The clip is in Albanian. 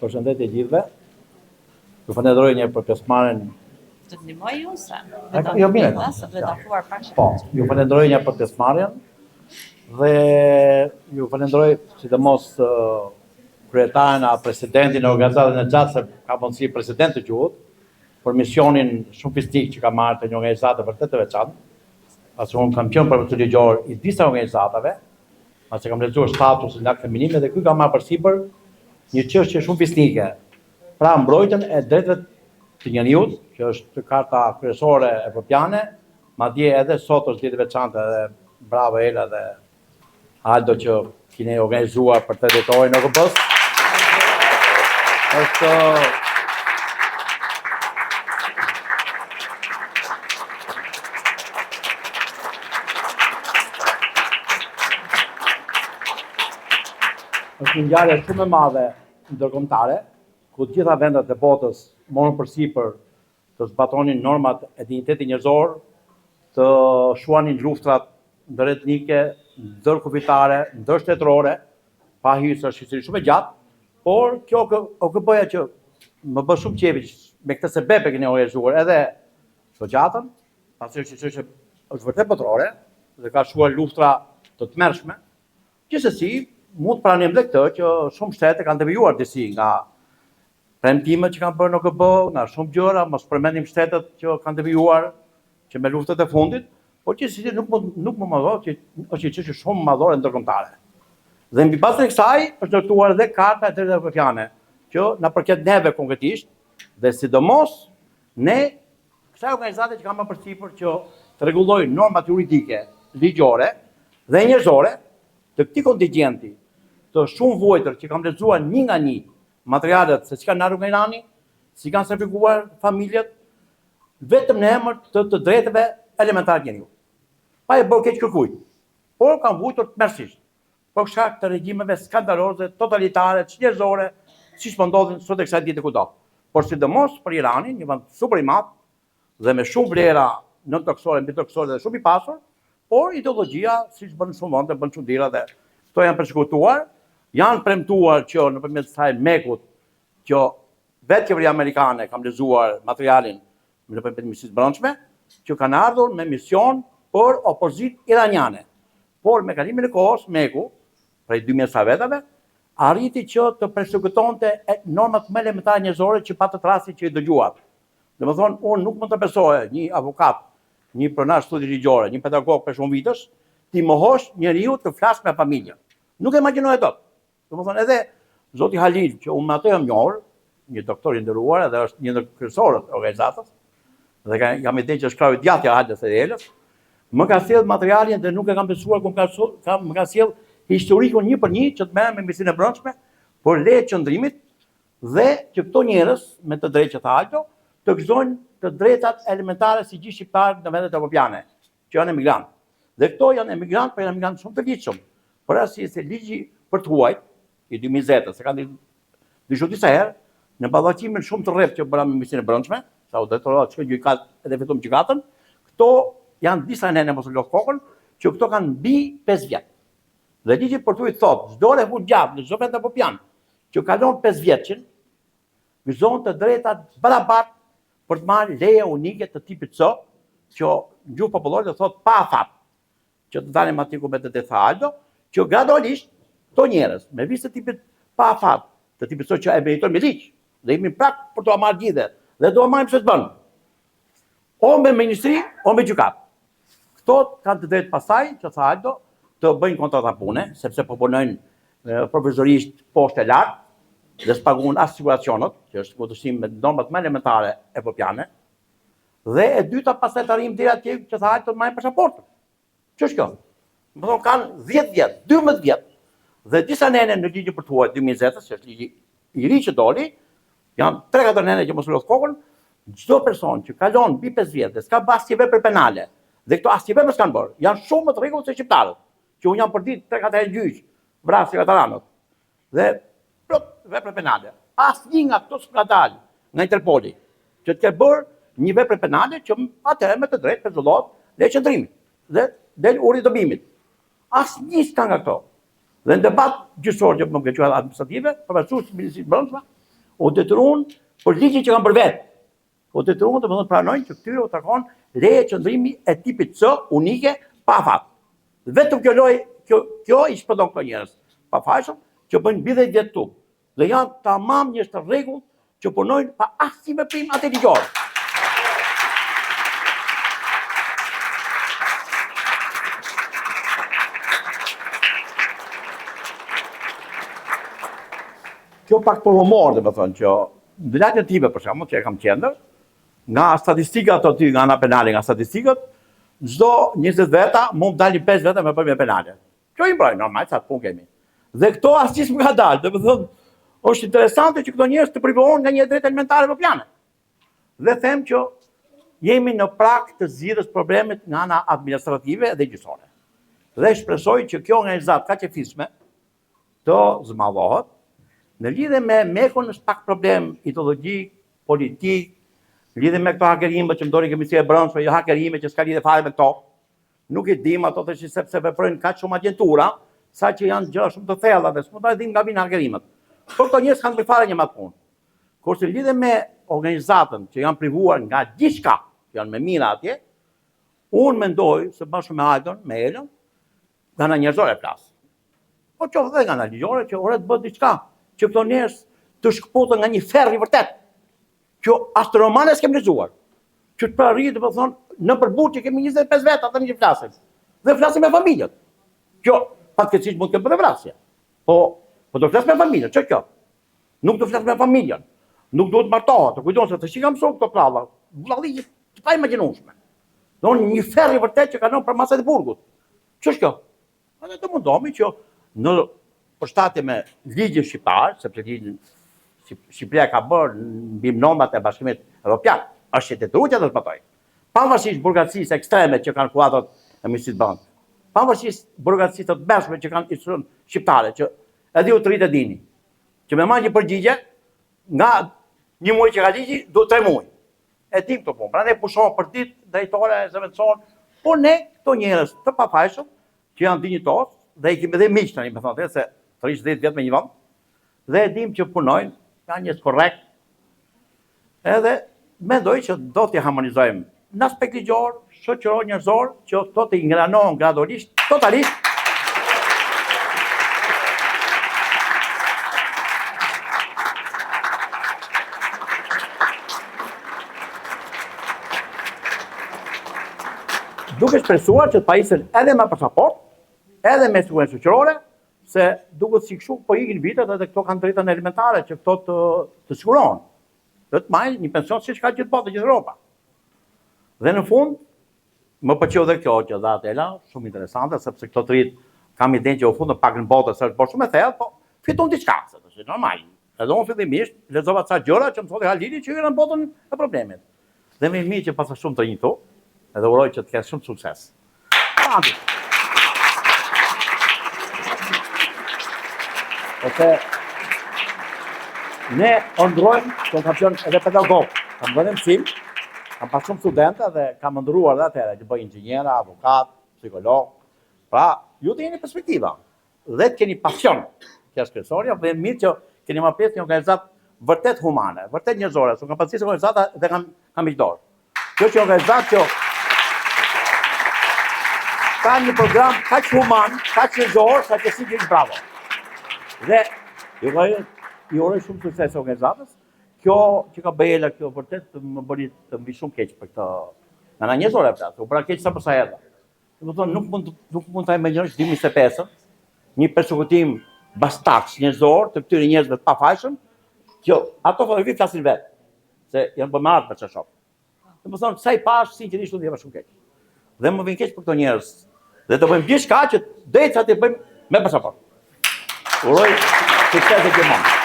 Përshëndetje gjithëve. Ju falenderoj një për pjesëmarrjen. Të ndihmoj ju se Jo mirë. Po, ju falenderoj një për pjesëmarrjen dhe ju falenderoj sidomos kryetarin a presidentin e organizatës në gjatë se ka mundësi president të quhet për misionin shumë fisnik që ka marrë të një organizatë vërtet të veçantë. Pasi unë kam qenë profesor ligjor i disa organizatave, pasi kam lexuar statusin lart feminine dhe ky ka marrë përsipër një çështje shumë fisnike. Pra mbrojtjen e drejtave të njerëzit, që është karta kryesore evropiane, madje edhe sot është ditë e veçantë edhe bravo Ela dhe Aldo që keni organizuar për të detorin në OKB-s. Është një ngjarje shumë e madhe ndërkombëtare, ku të gjitha vendet e botës morën përsipër të zbatonin normat e dinjitetit njerëzor, të shuanin luftrat ndëretnike, ndërkufitare, ndërshtetërore, pa hyrë së shqyrtëri shumë e gjatë, por kjo OKB-ja që më bë shumë qefi me këtë sebeb e keni organizuar edhe shoqatën, pasi është vërtet botërore dhe ka shuar luftra të tmerrshme. Gjithsesi, mund të pranojmë dhe këtë që shumë shtete kanë devijuar disi nga premtimet që kanë bërë në OKB, nga shumë gjëra, mos përmendim shtetet që kanë devijuar që me luftet e fundit, por gjithsesi nuk më madhor që është një çështje shumë madhore ndërkombëtare. Dhe mbi bazën e kësaj është ndërtuar edhe Karta e Drejtave Evropiane, që na përket neve konkretisht, dhe sidomos ne kësaj organizate që kanë më përsipër që të rregullojnë normat juridike, ligjore dhe njerëzore të këtij kontingjenti të shumë vojtër që kam lexuar një nga një materialet se si kanë ardhur nga Irani, si kanë sakrifikuar familjet, vetëm në emër të drejtave elementare të njerëzit. Pa e bërë keq kërkujt, por kanë vujtur tmerrsisht, për shkak të regjimeve skandaloze, totalitare, njerëzore, siç po ndodhin sot e kësaj dite kudo. Por sidomos për Iranin, një vend super i madh dhe me shumë vlera nën toksore, mbi toksore dhe shumë i pasur, por ideologjia, siç bën shumë vende, bën çuditëra dhe këto janë përsekutuar, janë premtuar që nëpërmjet kësaj mekut që vetë qeveria amerikane, kam lexuar materialin nëpërmjet misionisë brendshme, që kanë ardhur me mision për opozitë iraniane. Por me kalimin e kohës, meku, prej 2000 vetave, arriti që të përsekutonte normat më elementare njerëzore që patët rasti që i dëgjuat. Domethënë, unë nuk mund të besoj një avokat, një pronar studi ligjore, një pedagog për shumë vitësh, ti mohosh njeriu të flasë me familjen. Nuk e imagjinoj dot. Domethënë edhe zoti Halil, që unë me atë jam njohur, një doktor i nderuar dhe është një ndër kryesorët e organizatës, dhe jam i që është krau i djathtë i Halës së Elës, më ka sjell materialin dhe nuk e kam besuar kur më ka sjell historikun një për një që të merrem me misinë e brendshme, por leje qëndrimit dhe që këto njerëz me të drejtë që tha Aldo, të gëzojnë të drejtat elementare si gjithë shqiptarët në vendet evropiane, që janë emigrantë. Dhe këto janë emigrantë, por janë emigrantë shumë të ligjshëm. Por arsye se ligji për të huajt i 2020, se kanë dyshuar disa herë në ballatimin shumë të rreptë që bëra me misinë e brendshme, sa u detyrohet të gjykat edhe vetëm gjykatën, këto janë disa nene mos u lodh kokën, që këto kanë mbi 5 vjet. Dhe ligji për tu i thotë, çdo refugjat në çdo vend evropian që kalon 5 vjeçin, gëzon të drejtat barabartë për të marrë leje unike të tipit C, që në gjuhë popullore do thotë pa afat, që të dalim aty ku me të tha Aldo, që gradualisht këto njerëz me vizë të tipit pa afat, të tipit C që e meritojnë me ligj, dhe jemi prak për të marrë gjithë, dhe do marrim se të bënë. O me ministri, o me gjykat. Këto kanë të drejtë pasaj, që tha Aldo, të bëjnë kontrata pune, sepse po punojnë profesorisht poshtë e lartë, dhe s'paguhen as siguracionet, që është kundërshtim me normat më elementare evropiane, dhe e dyta pastaj të arrijmë deri atje që tha Aldo të marrin pasaportën. Ç'është kjo? Do të thonë kanë 10 vjet, 12 vjet, dhe disa nene në ligjin për të huajt 2020, që është ligji i ri që doli, janë 3-4 nene që mos u lodh kokën, çdo person që kalon mbi 5 vjet dhe s'ka bërë asnjë vepër penale, dhe këto asnjë vepër s'kan bërë, janë shumë më të rregullt se shqiptarët, që unë jam për ditë 3-4 herë gjyq, vrasë kataranët. Dhe plot vepra penale. Asnjë nga këto s'ka dalë nga Interpoli, që të ketë bërë një vepër penale që atëherë me të drejtë pezullohet leje qëndrimit dhe del uri i dëbimit. Asnjë s'ka nga këto. Dhe në debat gjyqësor që më ke quajtur administrative, përveçues të Ministrisë së Brendshme, u detyruan për ligjin që kanë për vetë. U detyruan të pranojnë që këtyre u takon leje qëndrimi e tipit C unike pa afat. Vetëm kjo i shpëton këto njerëz pafajshëm që bëjnë mbi 10 vjet tu. Dhe janë tamam njerëz të rregullt që punojnë pa asnjë veprim anteligjor. Kjo pak për humor, dhe më thonë, që në lajtë time, për shembull, që e kam qendër, nga statistikat aty, nga ana penale, nga statistikat, çdo 20 veta mund dalin 5 veta me përmje penale. Kjo i mbrojnë, normal, sa të punë kemi. Dhe këto asnjë s'më ka dalë, dhe më thonë, është interesante që këto njerëz të privohen nga një drejtë elementare më plane. Dhe them që jemi në prag të zgjidhjes problemit nga ana administrative dhe gjyqësore. Dhe shpresoj që kjo organizatë kaq e fisme të zmadhohet. Në lidhe me mekun është pak problem ideologjik, politik, lidhe me këto hakerimet që më dori Komisia e Brendshme, jo hakerime që s'ka lidhe fare me këto. Nuk i dim ato të sepse veprojnë kaq shumë agjentura, sa që janë gjëra shumë të thella dhe s'mund ta dim nga vinë hakerimet. Por këto njerëz kanë fare një mat punë. Kurse lidhe me organizatën që janë privuar nga gjithçka, janë me mira atje, unë mendoj se bashkë me Ajdon, me Elën, nga ana njerëzore flas. Po qoftë edhe nga ana ligjore që ora të bëhet diçka që këto njerëz të shkputën nga një ferr i vërtet, që as të romanes kemi lexuar, që të parrit, do të thonë, në përbut që kemi 25 veta tani që flasim. Dhe flasim me familjet. Kjo fatkeqësisht mund të ketë vrasje. Po do flas me familjen, ç'është kjo? Nuk do flas me familjen. Nuk duhet martohet, të kujtohet se të shikam mëson këto pralla, vëllallëqi të pa imagjinueshme. Do një ferr i vërtet që kalon për masat e burgut. Ç'është kjo? Ne do mundohemi që në përshtatje me ligjin shqiptar, sepse ligjin Shqipëria ka bërë mbi normat e Bashkimit Evropian, është detyruar të zbatoj. Pavarësisht burgatësisë ekstreme që kanë kuadrat e Ministrisë Bankë, pavarësisht burgatësisë të bashme që kanë institucion shqiptare, që edhe ju të rritë e dini, që me marrë një përgjigje nga një muaj që ka ligji, do 3 muaj. E dim këto punë. Prandaj pushon për ditë drejtore, zëvendësor, por ne këto njerëz të pafajshëm që janë dinjitos dhe i kemi edhe miq tani, më thonë, se 30 vjet me një vend, dhe e dim që punojnë, janë njerëz korrekt. Edhe mendoj që do t'i harmonizojmë në aspekt ligjor, shoqëror, njerëzor, që to të ingranohen gradualisht, totalisht. Duke shpresuar që të pajisen edhe me pasaport, edhe me sigurisë shoqërore, se duket si kështu po ikin vitet edhe këto kanë drejtën elementare që këto të sigurohen. Dhe të marrin një pension siç ka gjithë botë, gjithë Europa. Dhe në fund, më pëlqeu edhe kjo që dha Atela, shumë interesante, sepse këto të rit kam idenë që u fundën pak në botë, se është bërë shumë e thellë, po fiton diçka, se është normal. Edhe unë fillimisht lexova ca gjëra që më thotë Halili që hyrën në botën e problemit. Dhe më mirë që pas shumë të rinj këtu, edhe uroj që të ketë shumë sukses. Ose ne ndrojmë, kam qenë edhe pedagog, kam vënë mësim, kam pas shumë studentë dhe kam ndruar dhe atëherë që bëj inxhiniera, avokat, psikolog. Pra, ju të jeni perspektiva dhe të keni pasion që është kryesorja, dhe mirë që keni marrë pjesë në një organizatë vërtet humane, vërtet njerëzore, se kam pasur organizata dhe kam miqdor. Kjo është një organizatë që ka një program kaq human, kaq njerëzor, sa që si bravo. Dhe i uroj shumë sukses organizatës. Kjo që ka bëjela kjo vërtet më bëri të mbi shumë keq për këtë. Nga njerëzore flas, u bëra keq sa për sa erdha. Do të thonë nuk mund ta imagjinosh 2025 një përsekutim bastaks njerëzor të këtyre njerëzve të pafajshëm, që ato fotografi flasin vetë, se janë bërë marrë për çfarë shoh. Do të thonë sa i pash sinqerisht u jeva shumë keq. Dhe më vjen keq për këto njerëz. Dhe do bëjmë gjithçka që drejt sa të bëjmë me pasaport. Uroj sukses e gjithmonë.